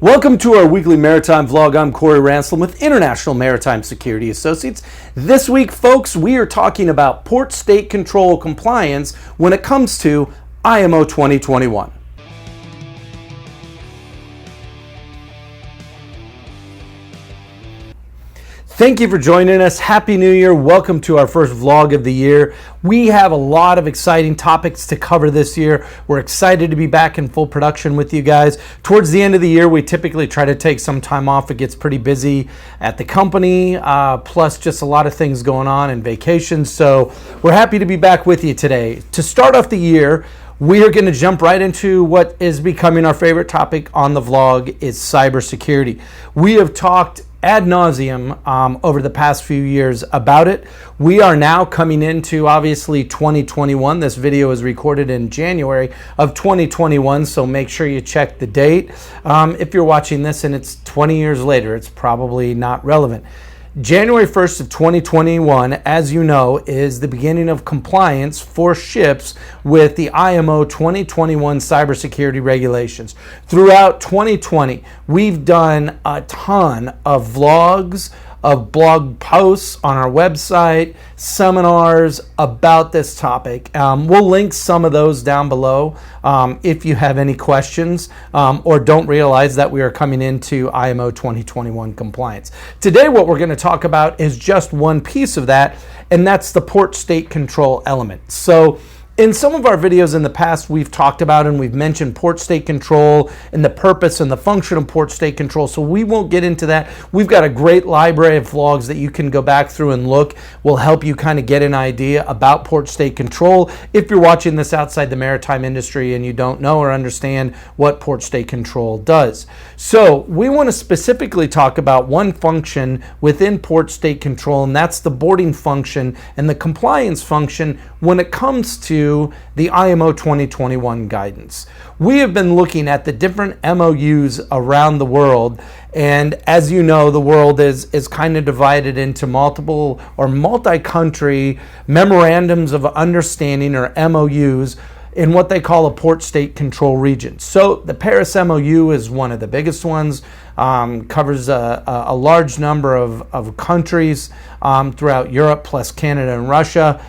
Welcome to our weekly maritime vlog. I'm Corey Ransom with International Maritime Security Associates. This week, folks, we are talking about port state control compliance when it comes to IMO 2021. Thank you for joining us. Happy New Year. Welcome to our first vlog of the year. We have a lot of exciting topics to cover this year. We're excited to be back in full production with you guys. Towards the end of the year, we typically try to take some time off. It gets pretty busy at the company, plus just a lot of things going on and vacations. So we're happy to be back with you today. To start off the year, we are going to jump right into what is becoming our favorite topic on the vlog is cybersecurity. We have talked ad nauseum over the past few years about it. We are now coming into obviously 2021. This video is recorded in January of 2021, so make sure you check the date. If you're watching this and it's 20 years later, it's probably not relevant. January 1st of 2021, as you know, is the beginning of compliance for ships with the IMO 2021 cybersecurity regulations. Throughout 2020, we've done a ton of vlogs, of blog posts on our website, seminars about this topic. We'll link some of those down below if you have any questions or don't realize that we are coming into IMO 2021 compliance. Today, what we're going to talk about is just one piece of that, and that's the port state control element. So in some of our videos in the past, we've talked about and we've mentioned port state control and the purpose and the function of port state control, so we won't get into that. We've got a great library of vlogs that you can go back through and look. Will help you kind of get an idea about port state control if you're watching this outside the maritime industry and you don't know or understand what port state control does. So we want to specifically talk about one function within port state control, and that's the boarding function and the compliance function when it comes to the IMO 2021 guidance. We have been looking at the different MOUs around the world, and as you know, the world is kind of divided into multiple or multi-country memorandums of understanding, or MOUs, in what they call a port state control region. So the Paris MOU is one of the biggest ones, covers a large number of countries throughout Europe, plus Canada and Russia.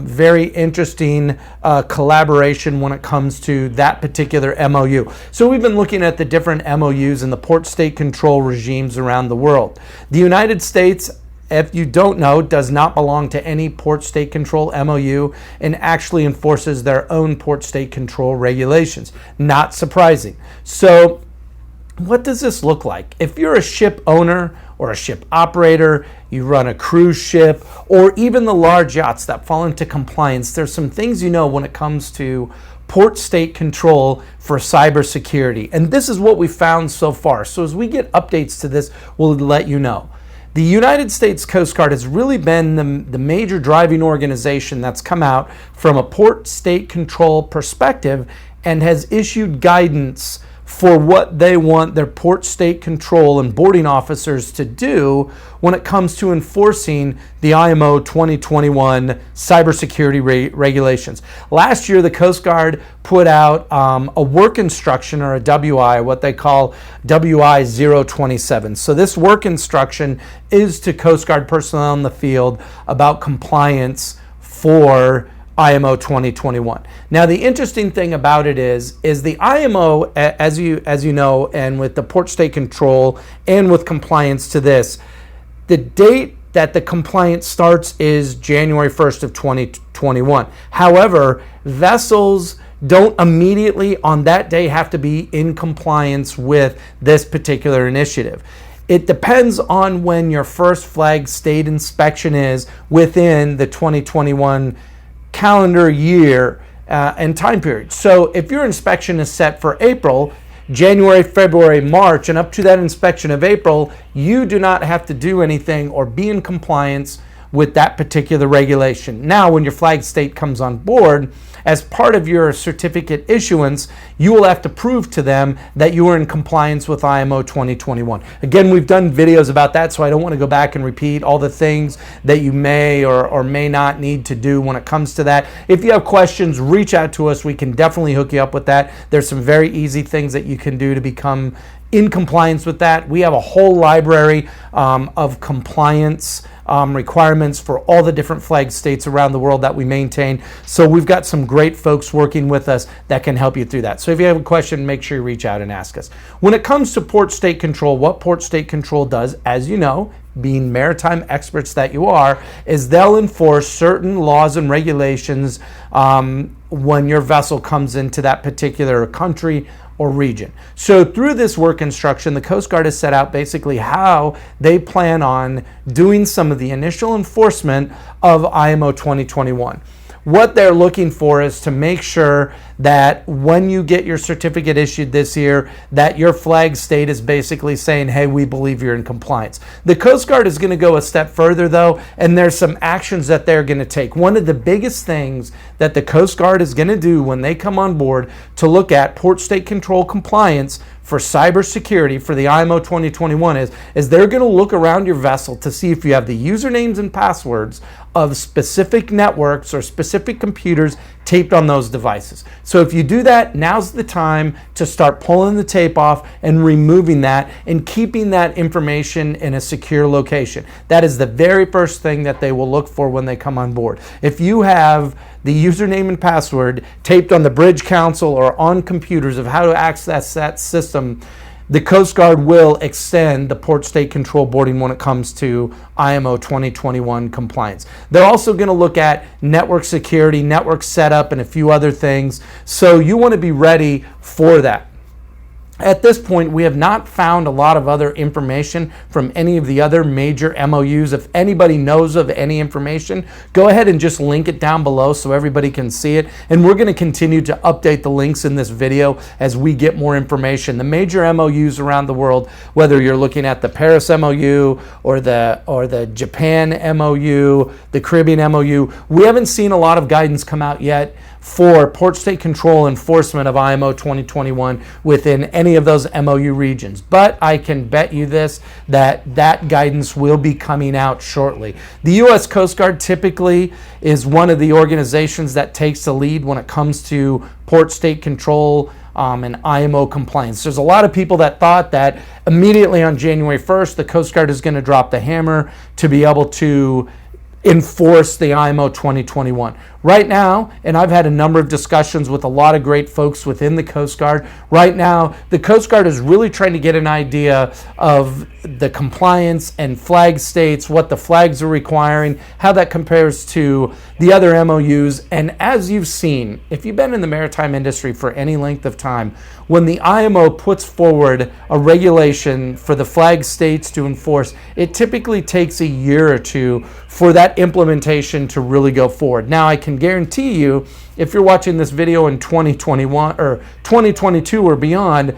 Very interesting collaboration when it comes to that particular MOU. So we've been looking at the different MOUs and the port state control regimes around the world. The United States, if you don't know, does not belong to any port state control MOU and actually enforces their own port state control regulations. Not surprising. So what does this look like? If you're a ship owner or a ship operator, you run a cruise ship, or even the large yachts that fall into compliance, there's some things you know when it comes to port state control for cybersecurity. And this is what we found so far. So as we get updates to this, we'll let you know. The United States Coast Guard has really been the major driving organization that's come out from a port state control perspective and has issued guidance for what they want their port state control and boarding officers to do when it comes to enforcing the IMO 2021 cybersecurity regulations. Last year, the Coast Guard put out a work instruction, or a WI, what they call WI 027. So this work instruction is to Coast Guard personnel in the field about compliance for IMO 2021. Now, the interesting thing about it is the IMO, as you know, and with the port state control and with compliance to this, the date that the compliance starts is January 1st of 2021. However, vessels don't immediately on that day have to be in compliance with this particular initiative. It depends on when your first flag state inspection is within the 2021 calendar year and time period. So if your inspection is set for April, January, February, March, and up to that inspection of April, you do not have to do anything or be in compliance with that particular regulation. Now, when your flag state comes on board, as part of your certificate issuance, you will have to prove to them that you are in compliance with IMO 2021. Again, we've done videos about that, so I don't want to go back and repeat all the things that you may or may not need to do when it comes to that. If you have questions, reach out to us. We can definitely hook you up with that. There's some very easy things that you can do to become in compliance with that. We have a whole library of compliance requirements for all the different flag states around the world that we maintain. So we've got some great folks working with us that can help you through that. So if you have a question, make sure you reach out and ask us. When it comes to port state control, what port state control does, as you know, being maritime experts that you are, is they'll enforce certain laws and regulations when your vessel comes into that particular country or region. So through this work instruction, the Coast Guard has set out basically how they plan on doing some of the initial enforcement of IMO 2021. What they're looking for is to make sure that when you get your certificate issued this year, that your flag state is basically saying, hey, we believe you're in compliance. The Coast Guard is going to go a step further, though, and there's some actions that they're going to take. One of the biggest things that the Coast Guard is going to do when they come on board to look at port state control compliance for cybersecurity for the IMO 2021 is they're going to look around your vessel to see if you have the usernames and passwords of specific networks or specific computers taped on those devices. So if you do that, now's the time to start pulling the tape off and removing that and keeping that information in a secure location. That is the very first thing that they will look for when they come on board. If you have the username and password taped on the bridge console or on computers of how to access that system, the Coast Guard will extend the port state control boarding when it comes to IMO 2021 compliance. They're also going to look at network security, network setup, and a few other things. So you want to be ready for that. At this point, we have not found a lot of other information from any of the other major MOUs. If anybody knows of any information, go ahead and just link it down below so everybody can see it. And we're going to continue to update the links in this video as we get more information. The major MOUs around the world, whether you're looking at the Paris MOU or the Japan MOU, the Caribbean MOU, we haven't seen a lot of guidance come out yet for port state control enforcement of IMO 2021 within any of those MOU regions. But I can bet you this, that guidance will be coming out shortly. The U.S. Coast Guard typically is one of the organizations that takes the lead when it comes to port state control and IMO compliance. There's a lot of people that thought that immediately on January 1st, the Coast Guard is going to drop the hammer to be able to enforce the IMO 2021. Right now, and I've had a number of discussions with a lot of great folks within the Coast Guard, right now the Coast Guard is really trying to get an idea of the compliance and flag states, what the flags are requiring, how that compares to the other MOUs. And as you've seen, if you've been in the maritime industry for any length of time, when the IMO puts forward a regulation for the flag states to enforce, it typically takes a year or two for that implementation to really go forward. Now, I can guarantee you, if you're watching this video in 2021 or 2022 or beyond,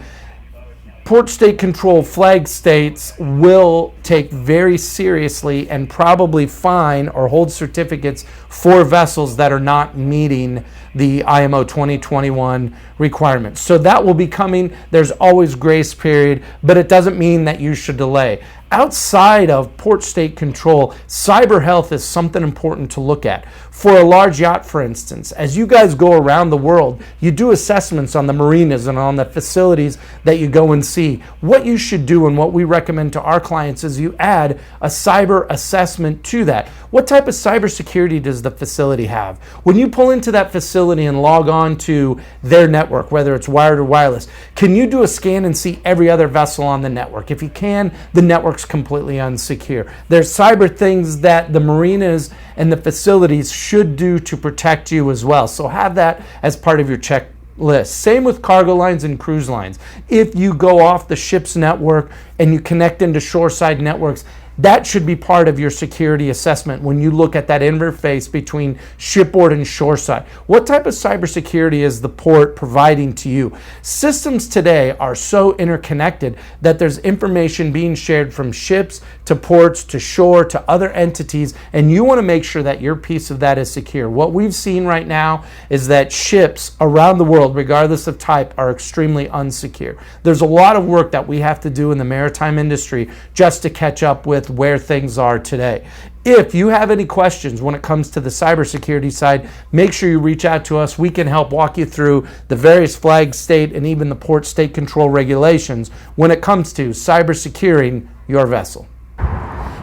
port state control flag states will take very seriously and probably fine or hold certificates for vessels that are not meeting the IMO 2021 requirements. So that will be coming. There's always grace period, but it doesn't mean that you should delay. Outside of port state control, cyber health is something important to look at. For a large yacht, for instance, as you guys go around the world, you do assessments on the marinas and on the facilities that you go and see. What you should do and what we recommend to our clients is you add a cyber assessment to that. What type of cybersecurity does the facility have? When you pull into that facility and log on to their network, whether it's wired or wireless, can you do a scan and see every other vessel on the network? If you can, the network's completely unsecure. There's cyber things that the marinas and the facilities should do to protect you as well. So have that as part of your checklist. Same with cargo lines and cruise lines. If you go off the ship's network and you connect into shoreside networks, that should be part of your security assessment when you look at that interface between shipboard and shoreside. What type of cybersecurity is the port providing to you? Systems today are so interconnected that there's information being shared from ships to ports to shore to other entities, and you want to make sure that your piece of that is secure. What we've seen right now is that ships around the world, regardless of type, are extremely unsecure. There's a lot of work that we have to do in the maritime industry just to catch up with with where things are today. If you have any questions when it comes to the cybersecurity side, make sure you reach out to us. We can help walk you through the various flag state and even the port state control regulations when it comes to cyber securing your vessel.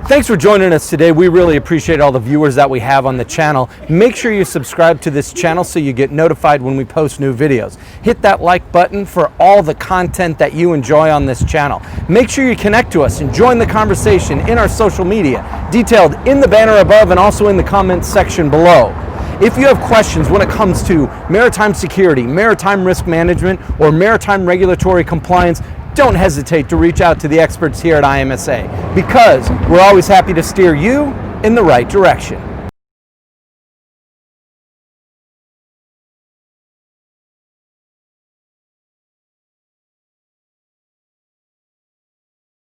Thanks for joining us today. We really appreciate all the viewers that we have on the channel. Make sure you subscribe to this channel so you get notified when we post new videos. Hit that like button for all the content that you enjoy on this channel. Make sure you connect to us and join the conversation in our social media, detailed in the banner above and also in the comments section below. If you have questions when it comes to maritime security, maritime risk management, or maritime regulatory compliance, don't hesitate to reach out to the experts here at IMSA, because we're always happy to steer you in the right direction.